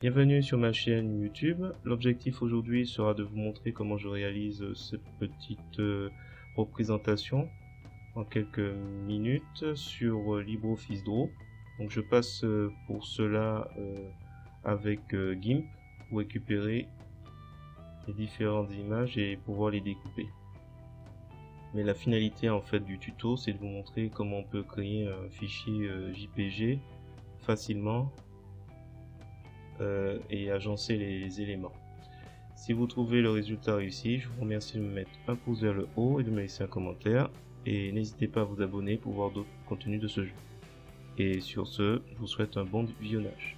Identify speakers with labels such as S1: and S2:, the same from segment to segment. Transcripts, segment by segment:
S1: Bienvenue sur ma chaîne YouTube. L'objectif aujourd'hui sera de vous montrer comment je réalise cette petite représentation en quelques minutes sur LibreOffice Draw. Donc je passe pour cela avec GIMP pour récupérer les différentes images et pouvoir les découper. Mais la finalité en fait du tuto, c'est de vous montrer comment on peut créer un fichier JPG facilement et agencer les éléments. Si vous trouvez le résultat réussi, je vous remercie de me mettre un pouce vers le haut et de me laisser un commentaire. Et n'hésitez pas à vous abonner pour voir d'autres contenus de ce jeu. Et sur ce, je vous souhaite un bon visionnage.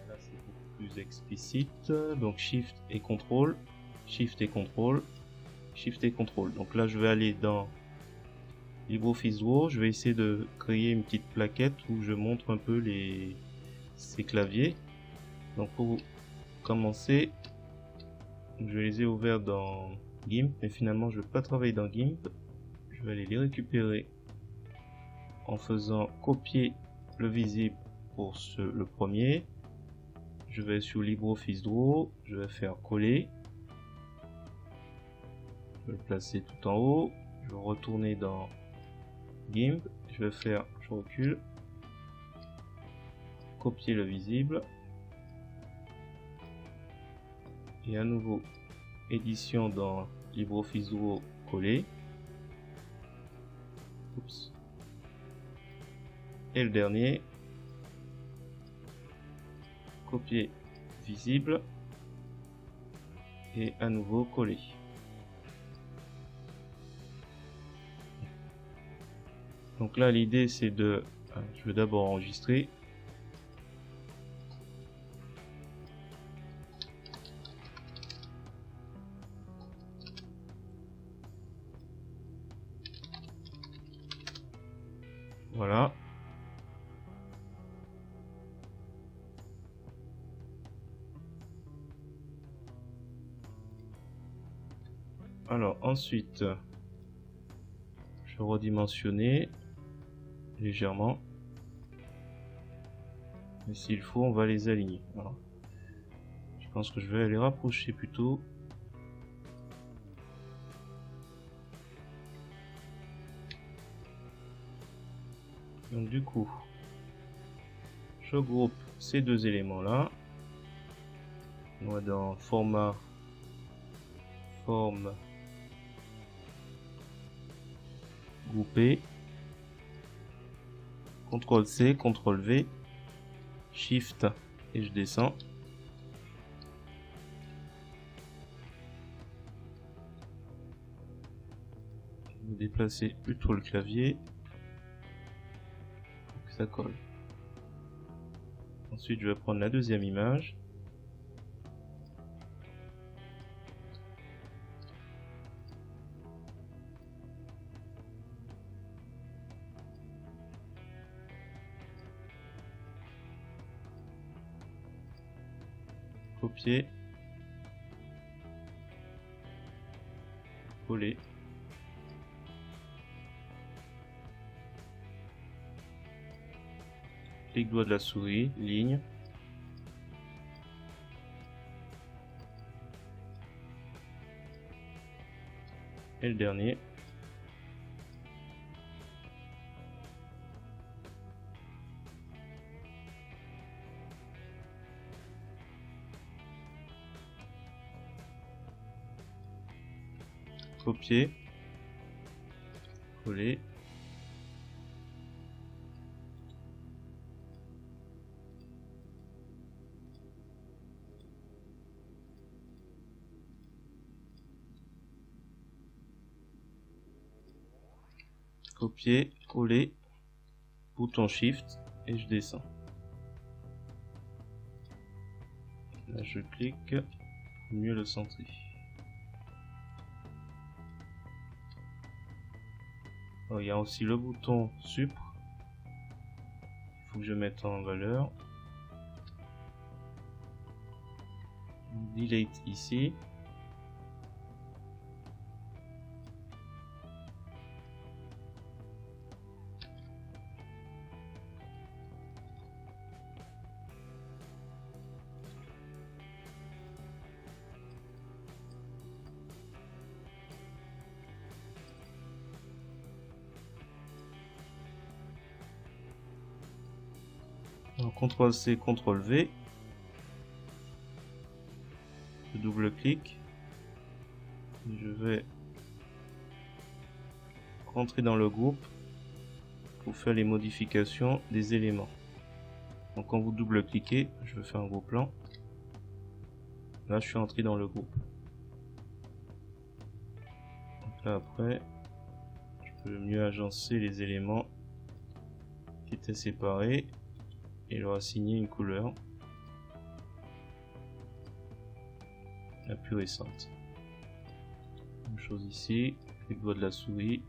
S1: Là, c'est beaucoup plus explicite. Donc Shift et CTRL, Shift et CTRL, Shift et CTRL. Donc là, je vais aller dans LibreOffice Draw. Je vais essayer de créer une petite plaquette où je montre un peu ces claviers. Donc pour commencer, je les ai ouverts dans GIMP, mais finalement je ne vais pas travailler dans GIMP. Je vais aller les récupérer en faisant copier le visible pour le premier. Je vais sur LibreOffice Draw, je vais faire coller. Je vais le placer tout en haut. Je vais retourner dans GIMP. Je recule, copier le visible. Et à nouveau, édition dans LibreOffice Draw, coller. Oups. Et le dernier, copier visible et à nouveau coller. Donc là, l'idée c'est je vais d'abord enregistrer. Voilà. Alors ensuite, je vais redimensionner légèrement. Et s'il faut, on va les aligner. Voilà. Je pense que je vais les rapprocher plutôt. Donc du coup, je groupe ces deux éléments là. On va dans format, forme, grouper, CTRL C, CTRL V, Shift et je descends. Je vais déplacer plutôt le clavier pour que ça colle. Ensuite, je vais prendre la deuxième image. Copier, coller, clic droit de la souris, ligne, et le dernier, copier, coller, copier, coller, bouton Shift et je descends. Là je clique pour mieux le centrer. Alors, il y a aussi le bouton Supr. Il faut que je mette en valeur. Delete ici. Alors, CTRL-C, CTRL-V. Je double-clique. Je vais rentrer dans le groupe pour faire les modifications des éléments. Donc quand vous double-cliquez, je vais faire un gros plan. Là, je suis entré dans le groupe. Donc là, après, je peux mieux agencer les éléments qui étaient séparés et leur assigner une couleur la plus récente. Même chose ici, avec le doigt de la souris,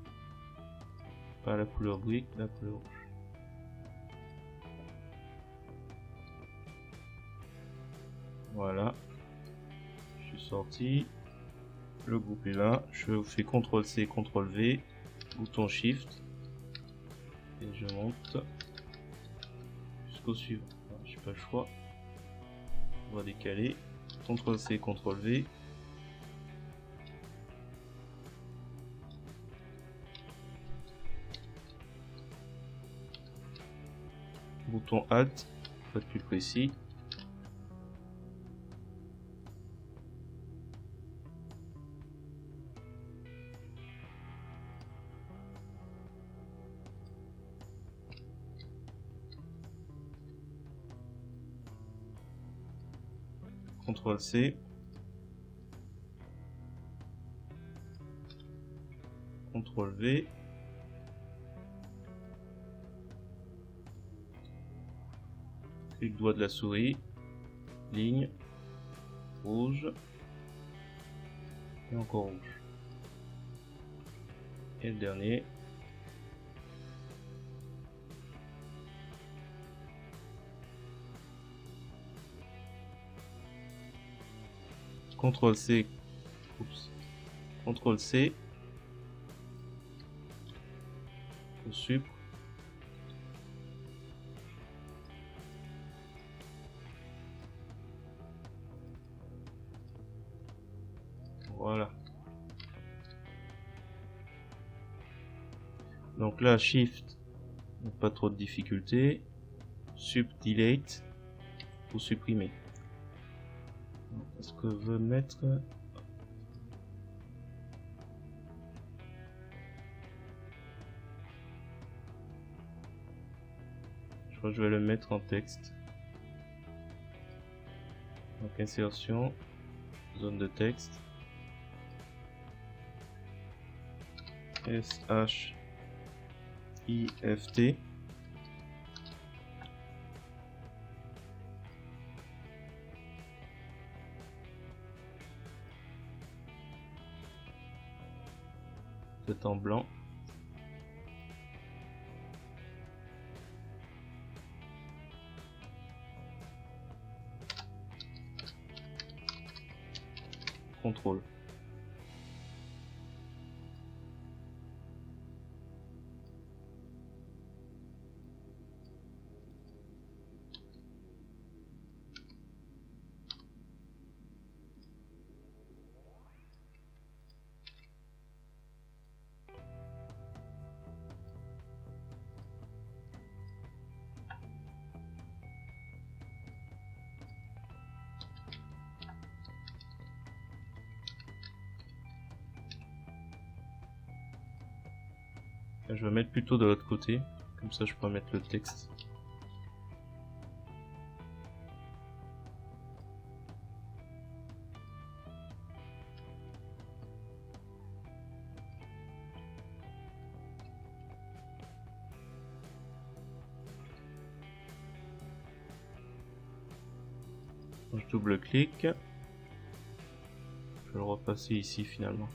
S1: pas la couleur brique, la couleur rouge. Voilà, je suis sorti, le groupe est là, je fais CTRL-C, CTRL-V, bouton SHIFT, et je monte jusqu'au suivant. Je n'ai pas le choix, on va décaler, CTRL-C, CTRL-V, bouton Alt pour être plus précis. CTRL-C, CTRL-V, clic droit de la souris, ligne, rouge, et encore rouge. Et le dernier, CTRL-C, CTRL-C, pour supprimer. Voilà. Donc là, Shift, pas trop de difficulté. Sup Delete pour supprimer. Est-ce que je veux mettre... Je crois que je vais le mettre en texte. Donc insertion, zone de texte. SHIFT. C'est en blanc. Contrôle. Je vais mettre plutôt de l'autre côté, comme ça je peux mettre le texte. Je double-clique. Je vais le repasser ici finalement.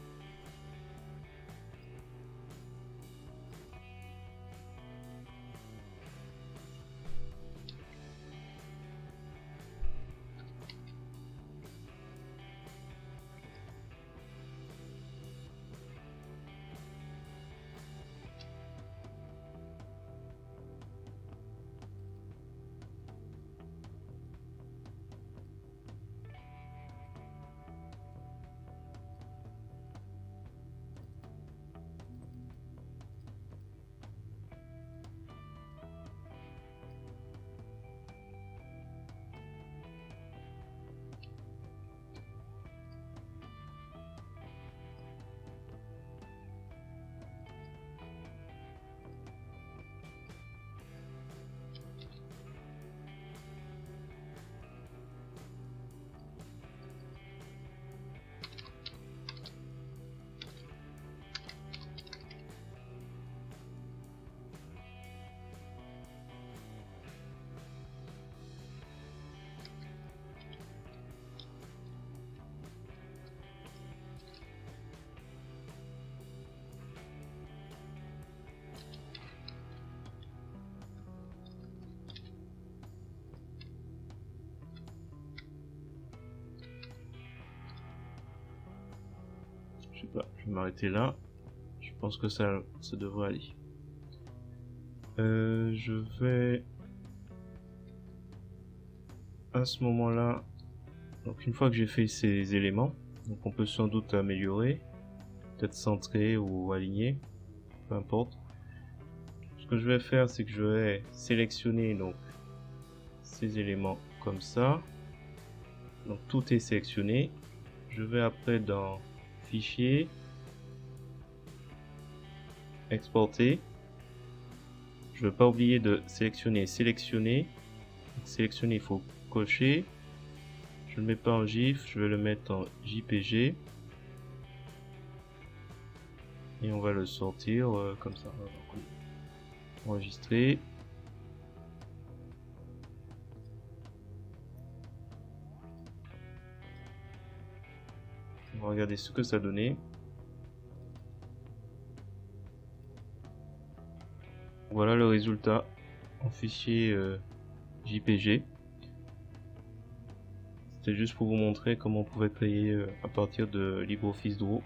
S1: Je sais pas, je vais m'arrêter là. Je pense que ça devrait aller. Je vais à ce moment-là, donc une fois que j'ai fait ces éléments, donc on peut sans doute améliorer, peut-être centrer ou aligner, peu importe. Ce que je vais faire, c'est que je vais sélectionner donc ces éléments comme ça. Donc tout est sélectionné. Je vais après dans Fichier, Exporter. Je ne veux pas oublier de sélectionner Sélectionner. Donc, sélectionner, il faut cocher. Je ne le mets pas en GIF, je vais le mettre en JPG. Et on va le sortir comme ça. Enregistrer. On va regarder ce que ça donnait. Voilà le résultat en fichier JPG. C'était juste pour vous montrer comment on pouvait créer à partir de LibreOffice Draw.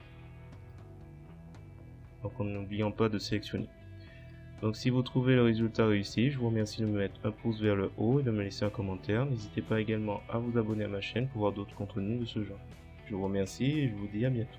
S1: Donc en n'oubliant pas de sélectionner. Donc si vous trouvez le résultat réussi, je vous remercie de me mettre un pouce vers le haut et de me laisser un commentaire. N'hésitez pas également à vous abonner à ma chaîne pour voir d'autres contenus de ce genre. Je vous remercie et je vous dis à bientôt.